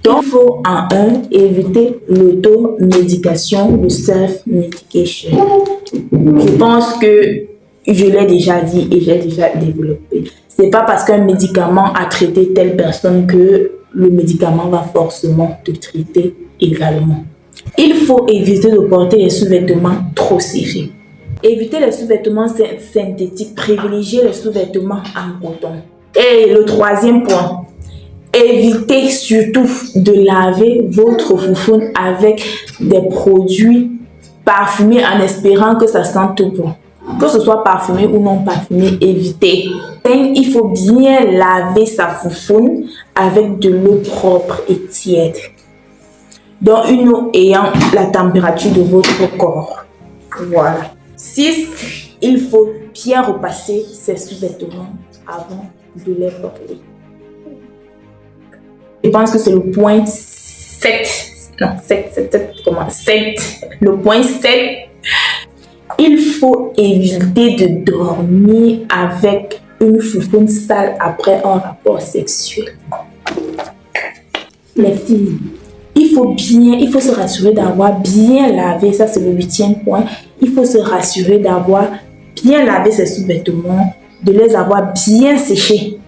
Donc, il faut en éviter l'automédication, le self-medication. Je pense que je l'ai déjà dit et j'ai déjà développé. C'est pas parce qu'un médicament a traité telle personne que le médicament va forcément te traiter également. Il faut éviter de porter les sous-vêtements trop serrés. Éviter les sous-vêtements synthétiques, privilégier les sous-vêtements en coton. Et le troisième point, évitez surtout de laver votre foufoune avec des produits parfumés en espérant que ça sente bon. Que ce soit parfumé ou non parfumé, évitez. Il faut bien laver sa foufoune avec de l'eau propre et tiède. Donc une eau ayant la température de votre corps. Voilà. 6. Il faut bien repasser ses sous-vêtements avant de les porter. Je pense que c'est le point 7. Non, 7. Le point 7. Il faut éviter de dormir avec une foufoune sale après un rapport sexuel. Les filles, il faut se rassurer d'avoir bien lavé, ça c'est le 8e point. Il faut se rassurer d'avoir bien lavé ses sous-vêtements, de les avoir bien séchés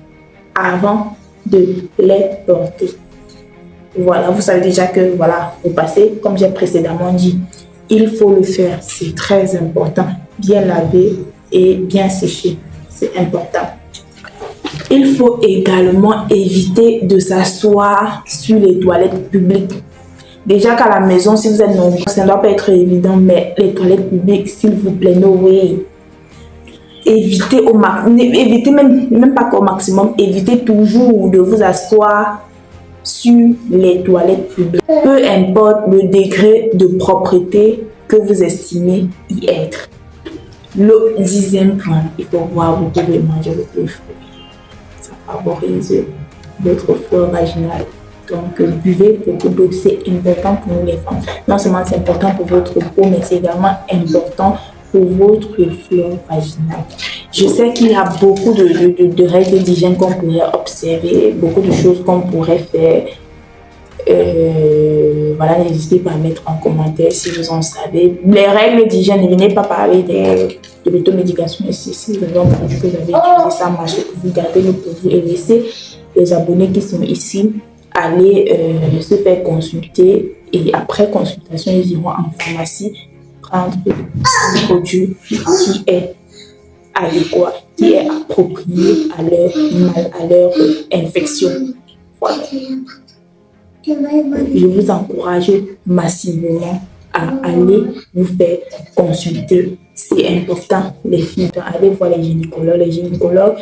avant de les porter. Voilà, vous savez déjà que, voilà, au passé, comme j'ai précédemment dit, il faut le faire, c'est très important. Bien laver et bien sécher, c'est important. Il faut également éviter de s'asseoir sur les toilettes publiques. Déjà qu'à la maison, si vous êtes nombreux, ça ne doit pas être évident, mais les toilettes publiques, s'il vous plaît, no way. Évitez même pas qu'au maximum, évitez toujours de vous asseoir sur les toilettes publiques. Peu importe le degré de propreté que vous estimez y être. Le 10e point, il faut voir, vous pouvez manger beaucoup de fruits. Ça favorise votre flore vaginale. Donc, buvez beaucoup d'eau, c'est important pour nous les femmes. Non seulement c'est important pour votre peau, mais c'est également important pour votre flore vaginale. Je sais qu'il y a beaucoup de règles d'hygiène qu'on pourrait observer, beaucoup de choses qu'on pourrait faire. Voilà, n'hésitez pas à mettre en commentaire si vous en savez. Les règles d'hygiène, ne venez pas parler de l'automédication ici. Si vous avez un produit que vous avez utilisé, ça marche pour vous, garder le pour vous et laisser les abonnés qui sont ici aller se faire consulter. Et après consultation, ils iront en pharmacie prendre un produit qui est adéquat, qui est approprié à leur infection. Voilà. Je vous encourage massivement à aller vous faire consulter. C'est important, les filles, allez voir les gynécologues. Les gynécologues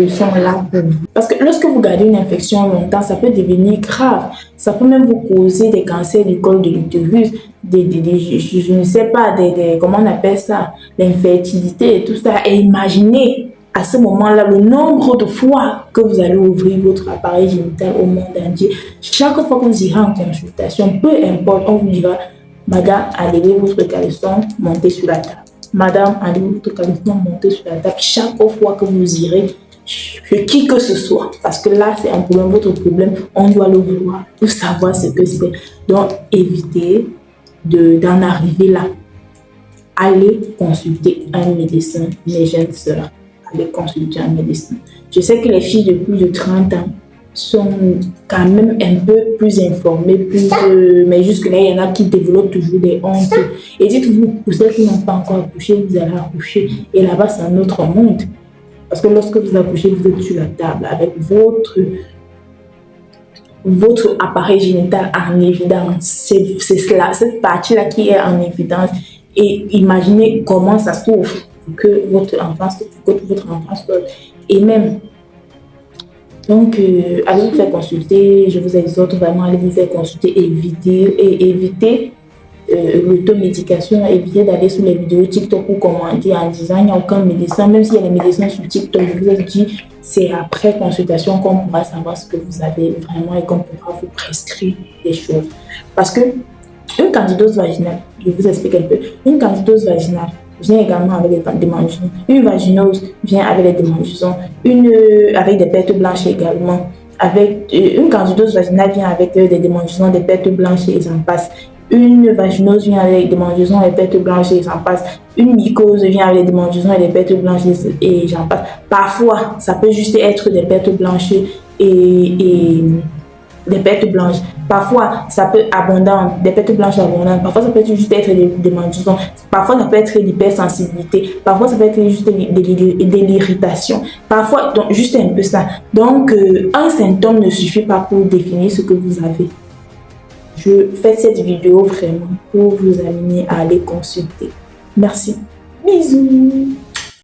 sont là pour vous. Parce que lorsque vous gardez une infection longtemps, ça peut devenir grave. Ça peut même vous causer des cancers du col de l'utérus, je ne sais pas, comment on appelle ça, l'infertilité et tout ça. Et imaginez à ce moment-là le nombre de fois que vous allez ouvrir votre appareil génital au monde entier. Chaque fois que vous irez en consultation, peu importe, on vous dira, madame, enlevez votre caleçon, montez sur la table. Madame, enlevez votre caleçon, montez sur la table. Chaque fois que vous irez, qui que ce soit, parce que là c'est un problème, votre problème, on doit le voir pour savoir ce que c'est. Donc évitez d'en arriver là. Allez consulter un médecin, mes jeunes sœurs. Allez consulter un médecin. Je sais que les filles de plus de 30 ans sont quand même un peu plus informées, mais jusque-là, il y en a qui développent toujours des hontes. Et dites-vous, pour celles qui n'ont pas encore accouché, vous allez accoucher. Et là-bas, c'est un autre monde. Parce que lorsque vous accouchez, vous êtes sur la table avec votre appareil génital en évidence. C'est cette partie-là qui est en évidence. Et imaginez comment ça s'ouvre pour que votre enfant sorte. Et même, donc, allez vous faire consulter. Je vous exhorte vraiment à aller vous faire consulter et éviter l'automédication, éviter d'aller sur les vidéos TikTok ou commenter en disant il n'y a aucun médecin, même s'il y a des médecins sur TikTok, je vous ai dit, c'est après consultation qu'on pourra savoir ce que vous avez vraiment et qu'on pourra vous prescrire des choses. Parce que une candidose vaginale, je vous explique un peu, une candidose vaginale vient également avec des démangeaisons. Une vaginose vient avec des démangeaisons, avec des pertes blanches également. avec une candidose vaginale vient avec des démangeaisons, des pertes blanches et j'en passe. Une vaginose vient avec des démangeaisons et des pertes blanches et j'en passe. Une mycose vient avec des démangeaisons et des pertes blanches et j'en passe. Parfois, ça peut juste être des pertes blanches et des pertes blanches. Parfois, ça peut être abondant, des pertes blanches abondantes. Parfois, ça peut juste être des démangeaisons. Parfois, ça peut être l'hypersensibilité. Parfois, ça peut être juste de l'irritation. Parfois, donc, juste un peu ça. Donc, un symptôme ne suffit pas pour définir ce que vous avez. Je fais cette vidéo vraiment pour vous amener à aller consulter. Merci. Bisous.